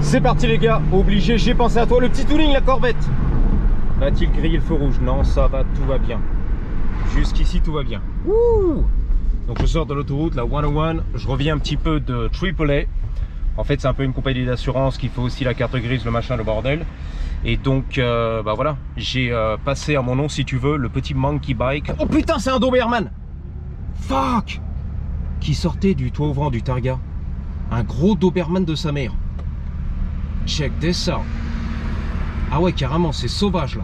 C'est parti les gars, obligé, j'ai pensé à toi, le petit tuning, la Corvette. Va-t-il griller le feu rouge? Non, ça va, tout va bien. Jusqu'ici, tout va bien. Ouh. Donc je sors de l'autoroute, la 101, je reviens un petit peu de AAA. En fait, c'est un peu une compagnie d'assurance qui fait aussi la carte grise, le machin, le bordel. Et donc, bah voilà, j'ai passé à mon nom, si tu veux, le petit Monkey Bike. Oh putain, c'est un Doberman. Fuck. Qui sortait du toit ouvrant du Targa. Un gros Doberman de sa mère. Check this out. Ah ouais, carrément, c'est sauvage là.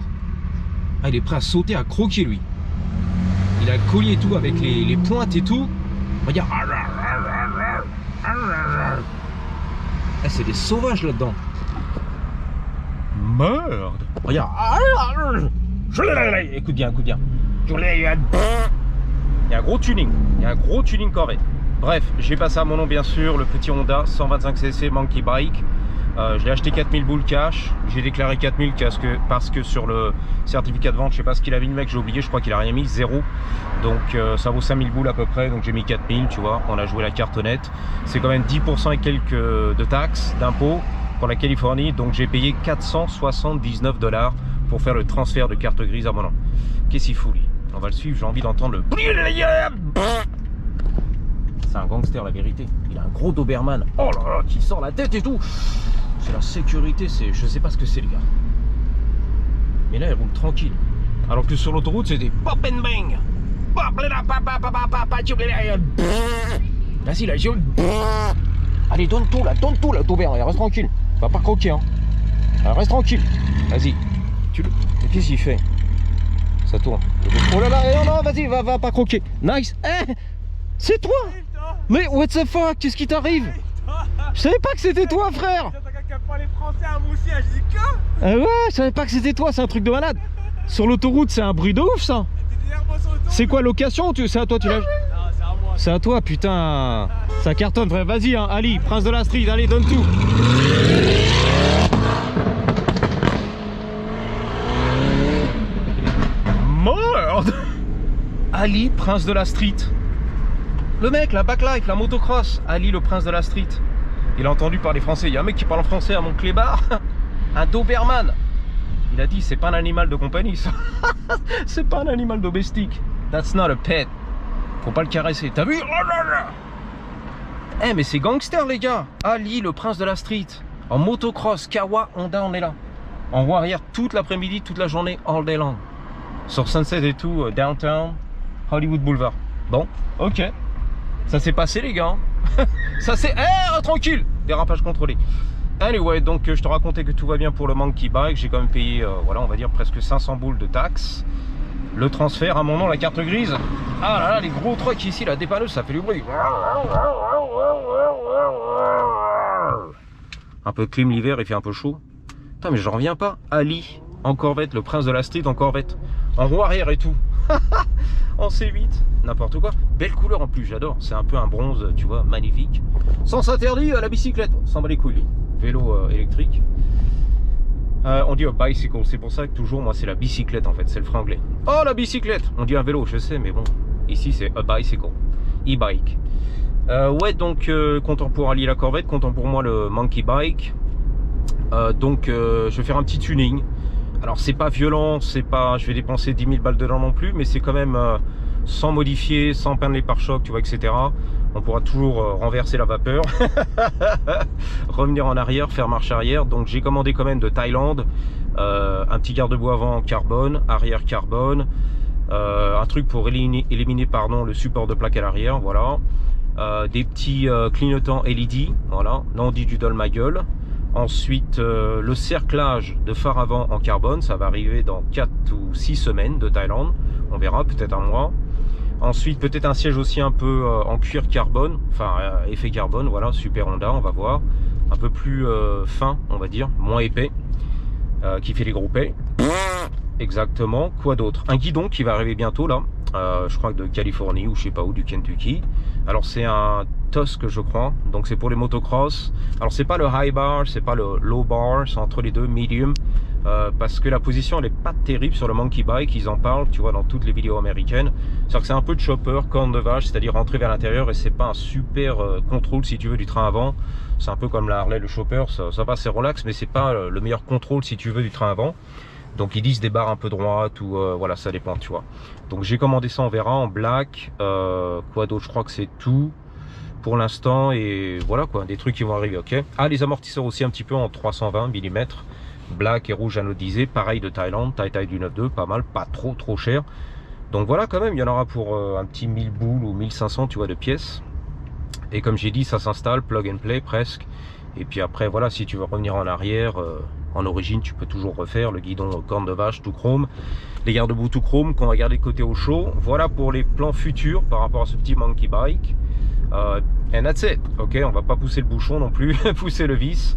Ah, il est prêt à sauter, à croquer lui. Il a le collier et tout avec les pointes et tout. Regarde. Ah, c'est des sauvages là-dedans. Merde. Regarde. Écoute bien, écoute bien. Il y a un gros tuning. Il y a un gros tuning Corvette. Bref, j'ai passé à mon nom bien sûr le petit Honda 125cc Monkey Bike. Je l'ai acheté 4000 boules cash. J'ai déclaré 4000 parce que sur le certificat de vente, je sais pas ce qu'il avait mis, mec, j'ai oublié, je crois qu'il a rien mis, 0. Donc ça vaut 5000 boules à peu près, donc j'ai mis 4000, tu vois. On a joué la carte honnête. C'est quand même 10% et quelques de taxes, d'impôts pour la Californie. Donc j'ai payé 479 $ pour faire le transfert de carte grise à mon nom. Qu'est-ce qu'il fout lui? On va le suivre, j'ai envie d'entendre le... C'est un gangster la vérité. Il a un gros Doberman. Oh là là, qui sort la tête et tout. C'est la sécurité, c'est... Je sais pas ce que c'est les gars. Mais là il roule tranquille. Alors que sur l'autoroute c'était pop and bang. Vas-y là, allez, donne tout là, Doberman, reste tranquille. Va pas croquer hein. Alors, reste tranquille. Vas-y. Qu'est-ce qu'il fait? Ça tourne. Oh là là, non, vas-y, va pas croquer. Nice. Eh, c'est toi? Mais what the fuck, qu'est-ce qui t'arrive? Je savais pas que c'était toi, frère. Ah ouais, je savais pas que c'était toi, c'est un truc de malade. Sur l'autoroute, c'est un bruit de ouf ça. C'est quoi, location? C'est à toi, tu l'as? Non, c'est à moi. C'est à toi, putain. Ça cartonne, frère. Vas-y, hein, Ali, prince de la street, allez, donne tout. Merde. Ali, prince de la street. Le mec, la backlife, la motocross. Ali, le prince de la street. Il a entendu parler français. Il y a un mec qui parle français à mon clébard. Un Doberman. Il a dit, c'est pas un animal de compagnie, ça. C'est pas un animal domestique. That's not a pet. Faut pas le caresser. T'as vu? Oh là là. Eh, mais c'est gangster, les gars. Ali, le prince de la street. En motocross, Kawa, Honda, on est là. En roue arrière toute l'après-midi, toute la journée, all day long. Sur Sunset et tout, downtown, Hollywood Boulevard. Bon, ok. Ça s'est passé les gars. Ça s'est... Eh, tranquille. Dérapage contrôlé. Anyway, donc je te racontais que tout va bien pour le Monkey Bike. J'ai quand même payé, voilà, on va dire presque 500 boules de taxes. Le transfert à mon nom, la carte grise. Ah là là, les gros trucks ici, la dépanneuse, ça fait du bruit. Un peu clim l'hiver, il fait un peu chaud. Putain, mais j'en reviens pas. Ali, en Corvette, le prince de la street en Corvette. En roue arrière et tout. En C8, n'importe quoi. Belle couleur en plus, j'adore. C'est un peu un bronze, tu vois, magnifique. Sens interdit à la bicyclette. On s'en bat les couilles. Vélo électrique. On dit bicycle, c'est pour ça que toujours, moi, c'est la bicyclette en fait, c'est le franglais. Oh, la bicyclette. On dit un vélo, je sais, mais bon. Ici, c'est a bicycle. E-bike. Ouais, donc, content pour Ali la Corvette, content pour moi le Monkey Bike. Donc, je vais faire un petit tuning. Alors c'est pas violent, c'est pas, je vais dépenser 10 000 balles dedans non plus, mais c'est quand même sans modifier, sans peindre les pare-chocs, tu vois, etc. On pourra toujours renverser la vapeur, revenir en arrière, faire marche arrière. Donc j'ai commandé quand même de Thaïlande un petit garde-boue avant carbone, arrière carbone, un truc pour éliminer pardon, le support de plaque à l'arrière, voilà. Des petits clignotants LED, voilà, non dit du ma gueule. Ensuite, le cerclage de phare avant en carbone, ça va arriver dans 4 ou 6 semaines de Thaïlande. On verra, peut-être un mois. Ensuite, peut-être un siège aussi un peu en cuir carbone, enfin effet carbone, voilà, super Honda, on va voir. Un peu plus fin, on va dire, moins épais, qui fait les gros pets. Exactement. Quoi d'autre? Un guidon qui va arriver bientôt là, je crois que de Californie ou je sais pas où, du Kentucky. Alors c'est un Tusk, je crois. Donc c'est pour les motocross. Alors c'est pas le high bar, c'est pas le low bar, c'est entre les deux, medium. Parce que la position elle est pas terrible sur le monkey bike, ils en parlent, tu vois, dans toutes les vidéos américaines. C'est-à-dire que c'est un peu de chopper, corne de vache, c'est-à-dire rentrer vers l'intérieur, et c'est pas un super contrôle si tu veux du train avant. C'est un peu comme la Harley, le chopper, ça va, c'est relax, mais c'est pas le meilleur contrôle si tu veux du train avant. Donc ils disent des barres un peu droites ou voilà, ça dépend, tu vois. Donc j'ai commandé ça, on verra, en black. Quoi d'autre, je crois que c'est tout pour l'instant, et voilà quoi, des trucs qui vont arriver, ok. Ah, les amortisseurs aussi un petit peu en 320 mm. Black et rouge anodisé, pareil de Thaïlande, taille du 9.2, pas mal, pas trop cher. Donc voilà, quand même, il y en aura pour un petit 1000 boules ou 1500, tu vois, de pièces. Et comme j'ai dit, ça s'installe, plug and play presque. Et puis après, voilà, si tu veux revenir en arrière, en origine, tu peux toujours refaire le guidon corne de vache tout chrome, les garde-boue tout chrome qu'on va garder côté au chaud. Voilà pour les plans futurs par rapport à ce petit monkey bike. And that's it, ok, on va pas pousser le bouchon non plus, pousser le vis.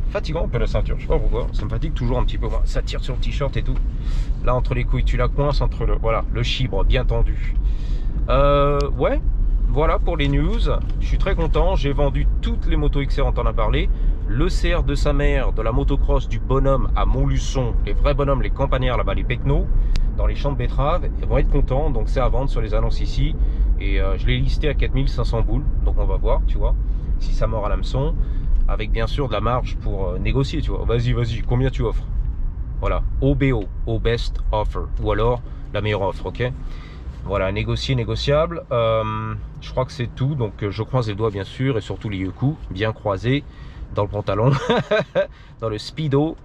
Fatigant un peu la ceinture, je sais pas pourquoi, ça me fatigue toujours un petit peu, ça tire sur le t-shirt et tout. Là entre les couilles, tu la coinces entre le, voilà, le chibre bien tendu. Ouais, voilà pour les news, je suis très content, j'ai vendu toutes les motos XR, on t'en a parlé. Le CR de sa mère, de la motocross du bonhomme à Montluçon, les vrais bonhommes, les campagnards là-bas, les pecnos, dans les champs de betteraves, ils vont être contents, donc c'est à vendre sur les annonces ici. Et je l'ai listé à 4500 boules, donc on va voir, tu vois, si ça mord à l'hameçon. Avec bien sûr de la marge pour négocier, tu vois. Vas-y, combien tu offres? Voilà, OBO, au best offer, ou alors la meilleure offre, ok. Voilà, négocier, négociable. Je crois que c'est tout, donc je croise les doigts bien sûr, et surtout les yeux coups, bien croisés, dans le pantalon, dans le speedo.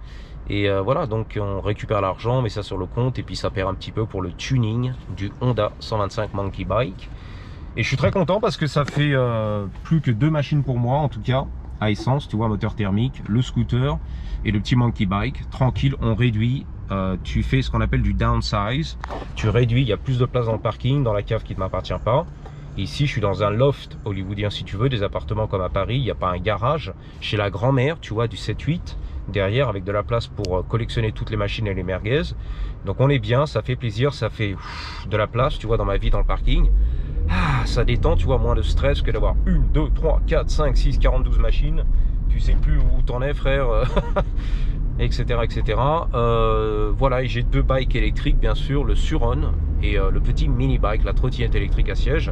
Et voilà, donc on récupère l'argent, met ça sur le compte, et puis ça perd un petit peu pour le tuning du Honda 125 Monkey Bike. Et je suis très content parce que ça fait plus que 2 machines pour moi, en tout cas. À essence, tu vois, moteur thermique, le scooter et le petit monkey bike. Tranquille, on réduit, tu fais ce qu'on appelle du downsize. Tu réduis, il y a plus de place dans le parking, dans la cave qui ne m'appartient pas. Ici, je suis dans un loft hollywoodien, si tu veux, des appartements comme à Paris. Il n'y a pas un garage. Chez la grand-mère, tu vois, du 7-8, derrière, avec de la place pour collectionner toutes les machines et les merguez. Donc on est bien, ça fait plaisir, ça fait de la place, tu vois, dans ma vie, dans le parking. Ah, ça détend, tu vois, moins de stress que d'avoir 1, 2, 3, 4, 5, 6, 42 machines. Tu sais plus où t'en es, frère, etc. etc. Voilà, et j'ai 2 bikes électriques, bien sûr, le Suron et le petit mini bike, la trottinette électrique à siège.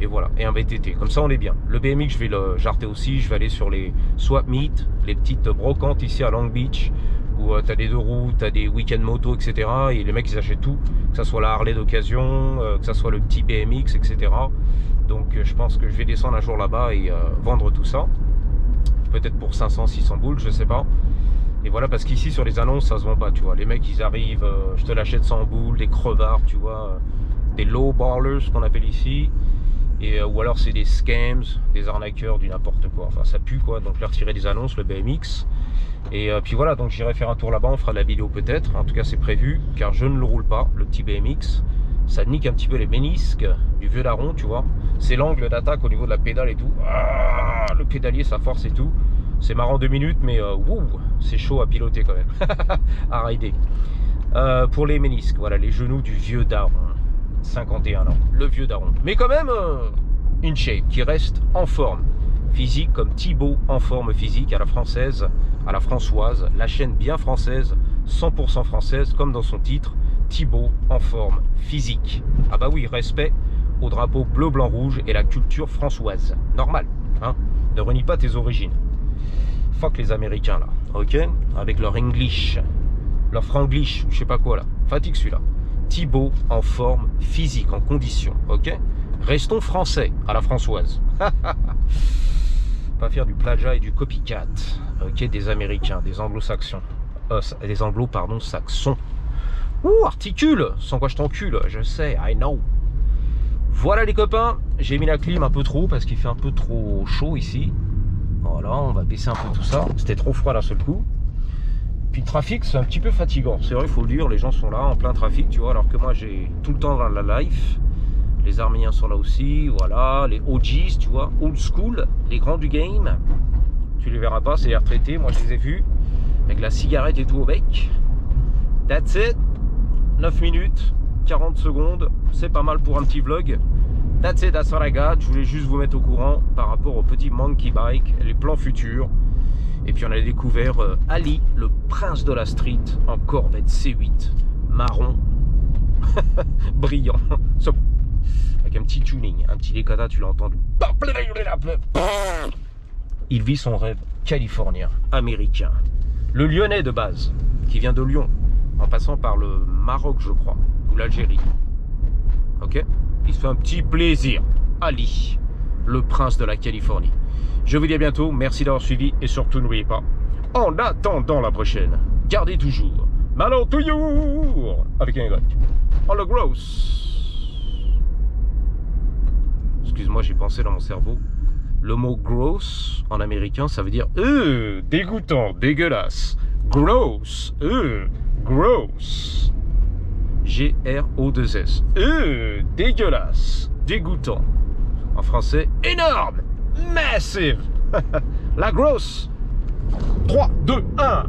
Et voilà, et un VTT, comme ça on est bien. Le BMX, je vais le jarter aussi, je vais aller sur les swap meet, les petites brocantes ici à Long Beach, où tu as des 2 roues, tu as des week-end moto, etc. Et les mecs ils achètent tout, que ça soit la Harley d'occasion, que ça soit le petit BMX, etc. Donc je pense que je vais descendre un jour là-bas et vendre tout ça. Peut-être pour 500, 600 boules, je sais pas. Et voilà, parce qu'ici sur les annonces ça se vend pas, tu vois. Les mecs ils arrivent, je te l'achète 100 boules, des crevards, tu vois, des low ballers, ce qu'on appelle ici. Et, ou alors c'est des scams, des arnaqueurs, du n'importe quoi, enfin ça pue quoi, donc je vais retirer des annonces, le BMX. Et puis voilà, donc j'irai faire un tour là-bas, on fera de la vidéo peut-être, en tout cas c'est prévu, car je ne le roule pas, le petit BMX. Ça nique un petit peu les ménisques du vieux daron, tu vois. C'est l'angle d'attaque au niveau de la pédale et tout. Ah, le pédalier, ça force et tout. C'est marrant 2 minutes, mais c'est chaud à piloter quand même, à rider. Pour les ménisques, voilà, les genoux du vieux daron. 51 ans, le vieux daron. Mais quand même, une shape qui reste en forme physique, comme Thibaut en forme physique à la française, à la françoise, la chaîne bien française, 100% française, comme dans son titre, Thibaut en forme physique. Ah bah oui, respect au drapeau bleu, blanc, rouge et la culture françoise. Normal, hein, ne renie pas tes origines. Fuck les Américains là, ok, avec leur English, leur franglish, je sais pas quoi là, fatigue celui-là. Thibaut en forme physique, en condition, ok. Restons français à la françoise. Pas faire du plagiat et du copycat, ok, des Américains, des anglo-saxons, des anglo, pardon, saxons. Ouh, articule, sans quoi je t'encule, je sais, I know. Voilà les copains, j'ai mis la clim un peu trop parce qu'il fait un peu trop chaud ici. Voilà, on va baisser un peu tout ça. C'était trop froid d'un seul coup. Puis le trafic, c'est un petit peu fatigant. C'est vrai, il faut le dire, les gens sont là en plein trafic, tu vois, alors que moi j'ai tout le temps dans la life. Les Arméniens sont là aussi, voilà, les OGs, tu vois, old school, les grands du game. Tu les verras pas, c'est les retraités, moi je les ai vus, avec la cigarette et tout au bec. That's it, 9 minutes, 40 secondes, c'est pas mal pour un petit vlog. That's it, that's what I got. Je voulais juste vous mettre au courant par rapport au petit Monkey Bike, les plans futurs. Et puis on a découvert Ali, le prince de la street, en Corvette C8, marron, brillant, avec un petit tuning, un petit décata, tu l'as entendu. Il vit son rêve californien, américain. Le Lyonnais de base, qui vient de Lyon, en passant par le Maroc, je crois, ou l'Algérie. Ok? Il se fait un petit plaisir. Ali, le prince de la Californie. Je vous dis à bientôt, merci d'avoir suivi et surtout n'oubliez pas, en attendant la prochaine, gardez toujours Malo toujours avec un Y. On le gross. Excuse-moi, j'ai pensé dans mon cerveau. Le mot gross en américain, ça veut dire dégoûtant, dégueulasse. Gross, gross. G-R-O-2-S. Dégueulasse, dégoûtant. En français, énorme, massive. La grosse. 3, 2, 1.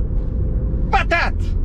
Patate.